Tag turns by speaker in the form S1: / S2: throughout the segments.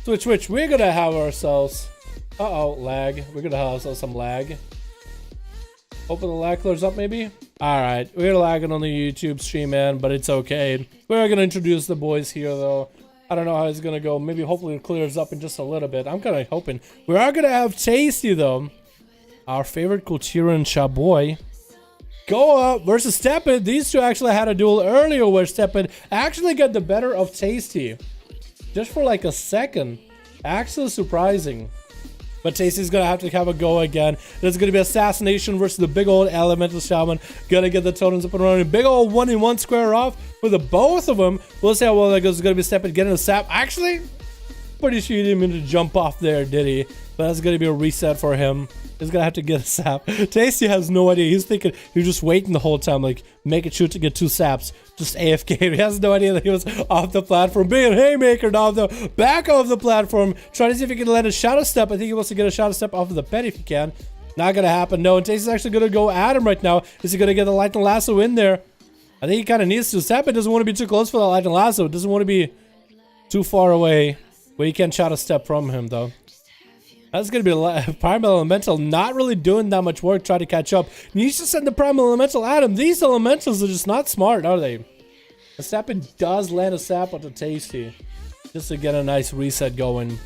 S1: Switch. We're gonna have ourselves. Lag. We're gonna have ourselves some lag. Hoping the lag clears up, maybe. All right, we're lagging on the YouTube stream, man, but it's okay. We're gonna introduce the boys here, though. I don't know how it's gonna go. Maybe, hopefully, it clears up in just a little bit. I'm kind of hoping. We are gonna have Tasty, though. Our favorite Kultiran Chaboy. Go up versus Tepid. These two actually had a duel earlier where Tepid actually got the better of Tasty. Just for like a second. Actually surprising. But Tasty's gonna have to have a go again. There's gonna be Assassination versus the big old Elemental Shaman. Gonna get the totems up and running. Big old 1-in-1 square off for the both of them. We'll see how well that goes. It's gonna be Tepid getting a sap. Actually, pretty sure he didn't mean to jump off there, did he? But that's gonna be a reset for him. He's gonna have to get a sap. Tasty has no idea. He's thinking he was just waiting the whole time, like make it shoot to get 2 saps. Just AFK. He has no idea that he was off the platform. Being a haymaker now, the back of the platform. Trying to see if he can land a shadow step. I think he wants to get a shadow step off of the pet if he can. Not gonna happen. No, and Tasty's actually gonna go at him right now. Is he gonna get the lightning lasso in there? I think he kind of needs to. Tepid doesn't want to be too close for that lightning lasso. Doesn't want to be too far away. But he can shadow step from him though. That's going to be Primal Elemental not really doing that much work trying to catch up. Needs to send the Primal Elemental at him. These Elementals are just not smart, are they? The Tepid does land a sap onto Tasty. Just to get a nice reset going.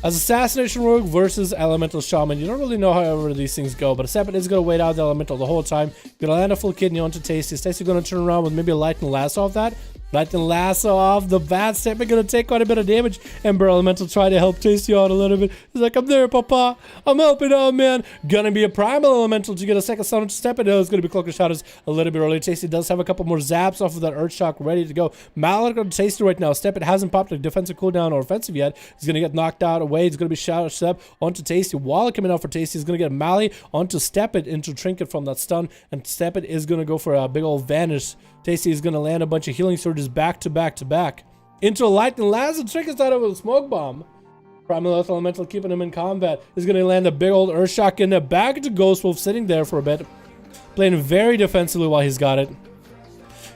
S1: As Assassination Rogue versus Elemental Shaman, you don't really know however these things go, but Tepid is going to wait out the Elemental the whole time. Going to land a full kidney onto Tasty. Tasty's going to turn around with maybe a lightning lasso off that. Lightning lasso off the bat. Tepid gonna take quite a bit of damage. Ember Elemental try to help Tasty out a little bit. He's like, I'm there, Papa. I'm helping out, man. Gonna be a Primal Elemental to get a second sound to Tepid. It's gonna be Cloak of Shadows a little bit early. Tasty does have a couple more zaps off of that Earth Shock ready to go. Malak on Tasty right now. Tepid hasn't popped a defensive cooldown or offensive yet. He's gonna get knocked out away. He's gonna be Shadow Step onto Tasty. While coming out for Tasty, he's gonna get Mally onto Tepid into Trinket from that stun. And Tepid is gonna go for a big old vanish. Tasty is going to land a bunch of healing surges back to back to back. Into a lightning lasso. Trinket's out of a smoke bomb. Primal Elemental keeping him in combat. Is going to land a big old Earth Shock in there. Back to Ghost Wolf sitting there for a bit. Playing very defensively while he's got it.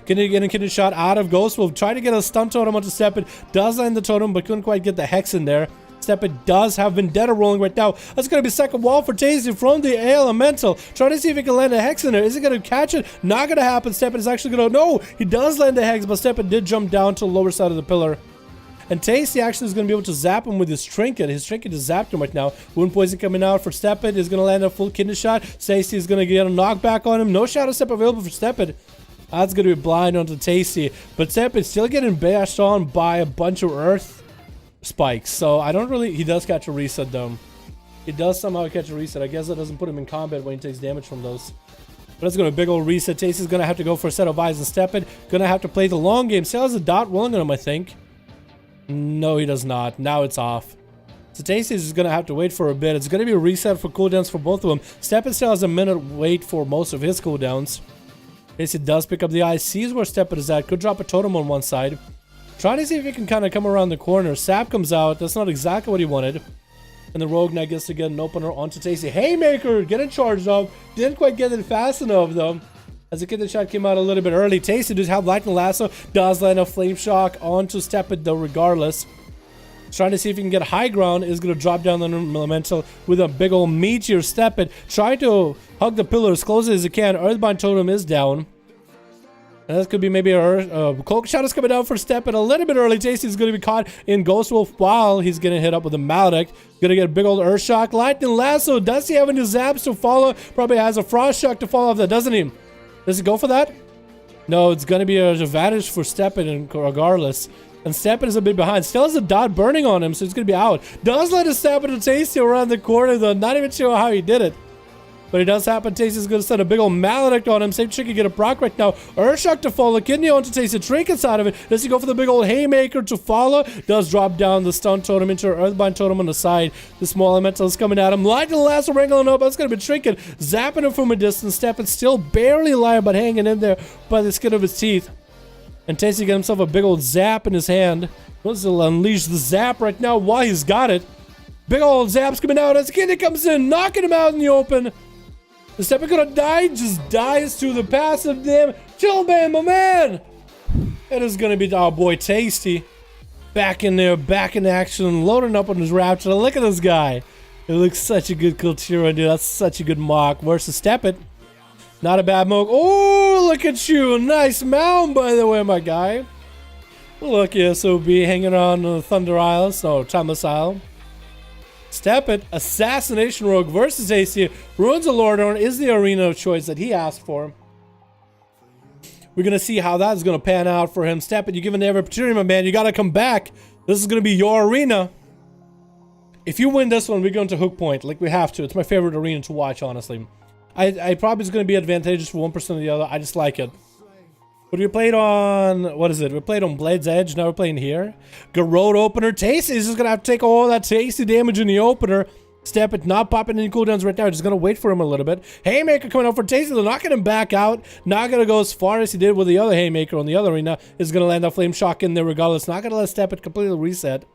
S1: Getting a kidney shot out of Ghost Wolf. Trying to get a stun totem onto Tepid. Does land the totem but couldn't quite get the hex in there. Tepid does have Vendetta rolling right now. That's going to be second wall for Tasty from the Elemental. Trying to see if he can land a hex in there. Is he going to catch it? Not going to happen. Tepid is actually going to... No, he does land a hex, but Tepid did jump down to the lower side of the pillar. And Tasty actually is going to be able to zap him with his Trinket. His Trinket is zapped him right now. Wound Poison coming out for Tepid. Is going to land a full kidney shot. Tasty is going to get a knockback on him. No Shadow Step available for Tepid. That's going to be blind onto Tasty. But Tepid still getting bashed on by a bunch of Earth spikes, so I don't really... He does catch a reset though. He does somehow catch a reset. I guess that doesn't put him in combat when he takes damage from those. But it's going to big old reset. Tasty's going to have to go for a set of eyes and Tepid. Going to have to play the long game. Still has a dot rolling on him, I think. No, he does not. Now it's off. So Tasty's just going to have to wait for a bit. It's going to be a reset for cooldowns for both of them. Tepid still has a minute wait for most of his cooldowns. Tasty does pick up the eye. Sees where Tepid is at. Could drop a totem on one side. Trying to see if he can kind of come around the corner. Sap comes out. That's not exactly what he wanted. And the Rogue now gets to get an opener onto Tasty. Haymaker getting charged up. Didn't quite get it fast enough though. As the kidney shot came out a little bit early. Tasty does have Lightning Lasso. Does land a Flame Shock onto Tepid though regardless. Trying to see if he can get high ground. Is going to drop down the Elemental with a big old Meteor. Tepid trying to hug the pillar as close as he can. Earthbind Totem is down. And that could be maybe a Cloak Shadow's coming down for Tepid a little bit early. Tasty's going to be caught in Ghost Wolf while he's getting hit up with a Maledict. Going to get a big old Earth Shock. Lightning Lasso. Does he have any zaps to follow? Probably has a Frost Shock to follow off that, doesn't he? Does he go for that? No, it's going to be a advantage for Tepid regardless. And Tepid is a bit behind. Still has a dot burning on him, so it's going to be out. Does let a stab into Tasty around the corner though. Not even sure how he did it. But it does happen. Tasty's going to send a big old Maledict on him. Same chick can get a proc right now. Earthshock to follow. Kidney onto Tasty. Trinkets out of it. Does he go for the big old Haymaker to follow? Does drop down the Stun Totem into an Earthbind Totem on the side. The small Elemental is coming at him. Lightning Lasso wrangling up. That's going to be Trinket. Zapping him from a distance. Tepid still barely alive, but hanging in there by the skin of his teeth. And Tasty got himself a big old zap in his hand. Wants to unleash the zap right now while he's got it. Big old zaps coming out as Kidney comes in, knocking him out in the open. The Tepid gonna die, just dies to the passive damage. Chill, man, my man! It is gonna be our boy Tasty. Back in there, back in action, loading up on his Raptor. Look at this guy. It looks such a good Kultura, dude. That's such a good mock. Versus Tepid. Not a bad mock. Oh, look at you. Nice mound, by the way, my guy. Look, SOB hanging on the Thunder Isles. No, Timeless Isle. Tepid, Assassination Rogue versus AC. Ruins of Lordorn is the arena of choice that he asked for. We're going to see how that's going to pan out for him. Tepid, you're given every opportunity, my man. You got to come back. This is going to be your arena. If you win this one, we're going to Hook Point. Like, we have to. It's my favorite arena to watch, honestly. I probably is going to be advantageous for 1% of the other. I just like it. But we played on... What is it? We played on Blade's Edge. Now we're playing here. Garrote opener. Tasty is just going to have to take all that tasty damage in the opener. Tepid not popping any cooldowns right now. Just going to wait for him a little bit. Haymaker coming out for Tasty. They're not going to back out. Not going to go as far as he did with the other Haymaker on the other arena. Is going to land a Flame Shock in there regardless. Not going to let Tepid completely reset.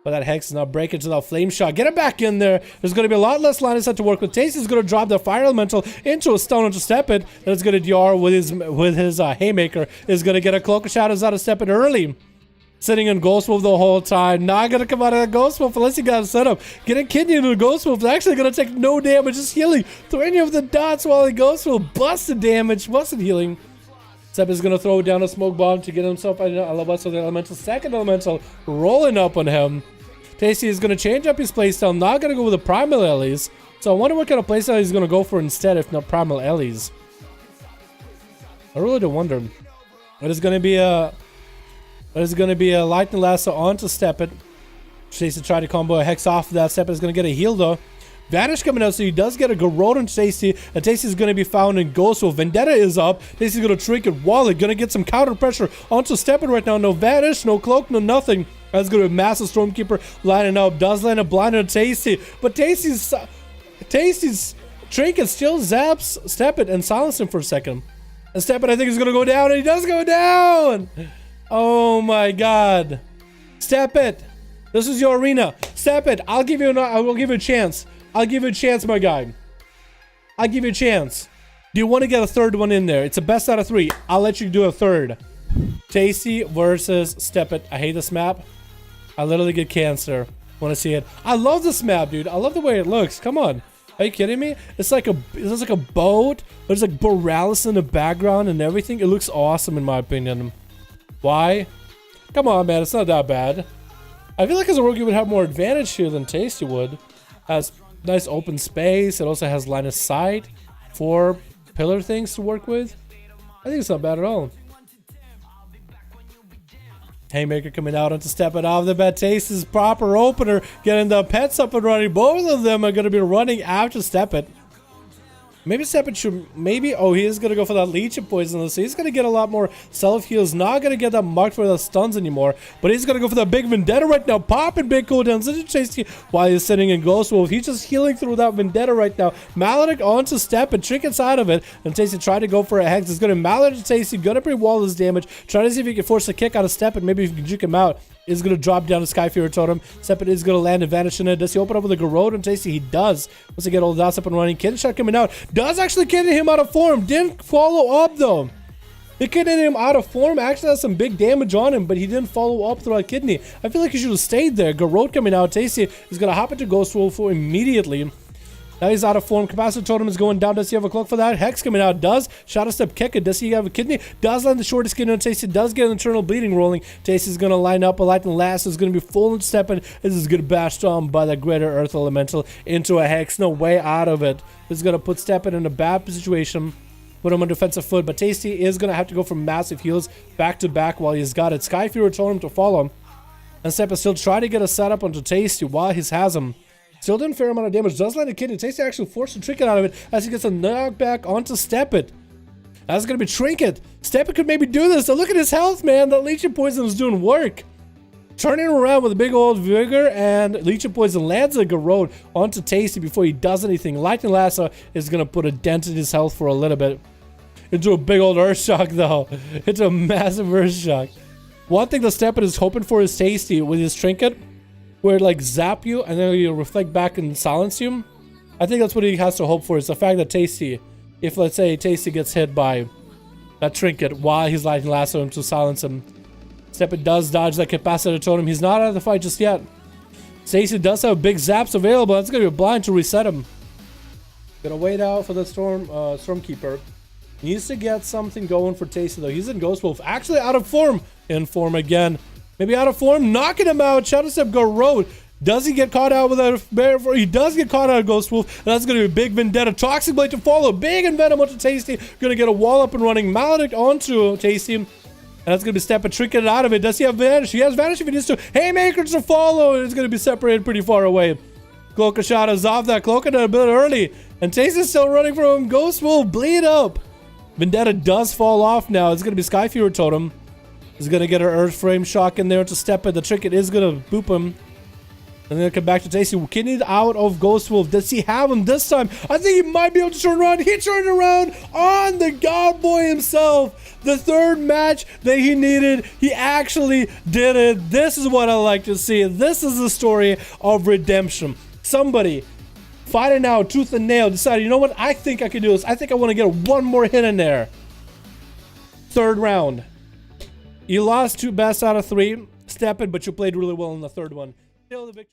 S1: But that Hex is now breaking to that Flame Shot. Get it back in there. There's going to be a lot less line of sight to work with. Tasty's going to drop the Fire Elemental into a stone onto Tepid. Then it's going to DR with his Haymaker. Is going to get a Cloak of Shadows out of Tepid early. Sitting in Ghost Wolf the whole time. Not going to come out of that Ghost Wolf unless you got a setup. Getting Kidney into the Ghost Wolf is actually going to take no damage. Just healing through any of the dots while the Ghost Wolf busted damage. Busted healing. Tepid is going to throw down a Smoke Bomb to get himself a Lobust of the Elemental. Second Elemental rolling up on him. Tasty is going to change up his playstyle. Not going to go with the Primal Ellies. So I wonder what kind of playstyle he's going to go for instead, if not Primal Ellies. I really do wonder. What is going to be a Lightning Lasso onto Tepid. Tasty tried to combo a Hex off of that. Tepid is going to get a heal though. Vanish coming out, so he does get a Garrote on Tasty, and Tasty is going to be found in Ghost Wolf. Vendetta is up. Tasty's going to Trinket Wallet, going to get some counter pressure onto Tepid right now. No Vanish, no Cloak, no nothing. That's going to be Massive Stormkeeper lining up. Does land a blind on Tasty, but Tasty's Trinket still zaps Tepid and silences him for a second. And Tepid, I think, is going to go down, and he does go down! Oh my god. Tepid, this is your arena. Tepid, I will give you a chance. I'll give you a chance, my guy. I'll give you a chance. Do you want to get a third one in there? It's a best out of 3. I'll let you do a third. Tasty versus Tepid. I hate this map. I literally get cancer. Want to see it? I love this map, dude. I love the way it looks. Come on. Are you kidding me? It's like a boat. There's like Borealis in the background and everything. It looks awesome in my opinion. Why? Come on, man. It's not that bad. I feel like as a rookie would have more advantage here than Tasty would. Has nice open space. It also has line of sight. 4 pillar things to work with. I think it's not bad at all. Haymaker coming out onto Tepid off the bat. Tasty's proper opener. Getting the pets up and running. Both of them are going to be running after Tepid. Maybe Tepid should... Maybe... Oh, he is going to go for that Leech of Poison. So he's going to get a lot more self-heals. Not going to get that marked for the stuns anymore. But he's going to go for that big Vendetta right now. Popping big cooldowns into Tasty while he's sitting in Ghost Wolf. He's just healing through that Vendetta right now. Maledict onto Tepid. Trinkets out of it. And Tasty tried to go for a Hex. He's going to Maledict Tasty. Going to pre-wall his damage. Trying to see if he can force a kick out of Tepid. Maybe if he can juke him out. Is going to drop down the Skyfury Totem. Tepid is going to land and vanish in it. Does he open up with a Garrote and Tasty? He does. Once he get all the dots up and running. Kidney Shot coming out. Does actually kidney him out of form. Didn't follow up though. He kidneyed him out of form. Actually has some big damage on him, but he didn't follow up through a kidney. I feel like he should have stayed there. Garrote coming out. Tasty is going to hop into Ghost Wolf immediately. Now he's out of form. Capacitor Totem is going down. Does he have a Cloak for that? Hex coming out. Does. Shadow Step kick it. Does he have a kidney? Does land the shortest kidney on Tasty. Does get an Internal Bleeding rolling. Tasty's going to line up. A Lightning Lasso is going to be full and stepping. This is going to bash on by the Greater Earth Elemental into a Hex. No way out of it. This is going to put Tepid in a bad situation. Put him on defensive foot. But Tasty is going to have to go for massive heals back to back while he's got it. Skyfury Totem to follow him. And Tepid still try to get a setup onto Tasty while he has him. Still done a fair amount of damage. Does land a kidney. Tasty actually forced a Trinket out of it as he gets a knockback onto Tepid. That's going to be Trinket. Tepid could maybe do this. So look at his health, man. That Leech of Poison is doing work. Turning around with a big old Vigor, and Leech of Poison lands a Garrote onto Tasty before he does anything. Lightning Lasso is going to put a dent in his health for a little bit. Into a big old Earth Shock, though. Into a massive Earth Shock. One thing that Tepid is hoping for is Tasty with his Trinket, where it like zap you and then you reflect back and silence you. I think that's what he has to hope for, is the fact that Tasty, if let's say Tasty gets hit by that Trinket while he's Lightning Lasso him to silence him, Tepid does dodge that capacitor totem. He's not out of the fight just yet. Stacey does have big zaps available. That's going to be blind to reset him. Gonna wait out for the Stormkeeper. Needs to get something going for Tasty though. He's in Ghost Wolf. Actually out of form. In form again. Maybe out of form. Knocking him out. Shadow Step go road. Does he get caught out with a bear? He does get caught out of Ghost Wolf. That's going to be a big Vendetta. Toxic Blade to follow. Big and Venom onto Tasty. Going to get a wall up and running. Maledict onto Tasty. And that's going to be Step Trinket out of it. Does he have Vanish? He has Vanish if he needs to. Haymakers to follow. And it's going to be separated pretty far away. Cloak of Shadows off that. Cloak a bit early. And Tasty's still running from him. Ghost Wolf bleed up. Vendetta does fall off now. It's going to be Sky Fury Totem. He's going to get her Earth Frame Shock in there to Step it. The Trinket is going to boop him. And then come back to Tasty. Getting out of Ghost Wolf. Does he have him this time? I think he might be able to turn around. He turned around on the God Boy himself. The third match that he needed. He actually did it. This is what I like to see. This is the story of redemption. Somebody fighting out tooth and nail. Decided, you know what? I think I can do this. I think I want to get one more hit in there. Third round. You lost 2 best out of 3. Step it, but you played really well in the third one. Still the victory.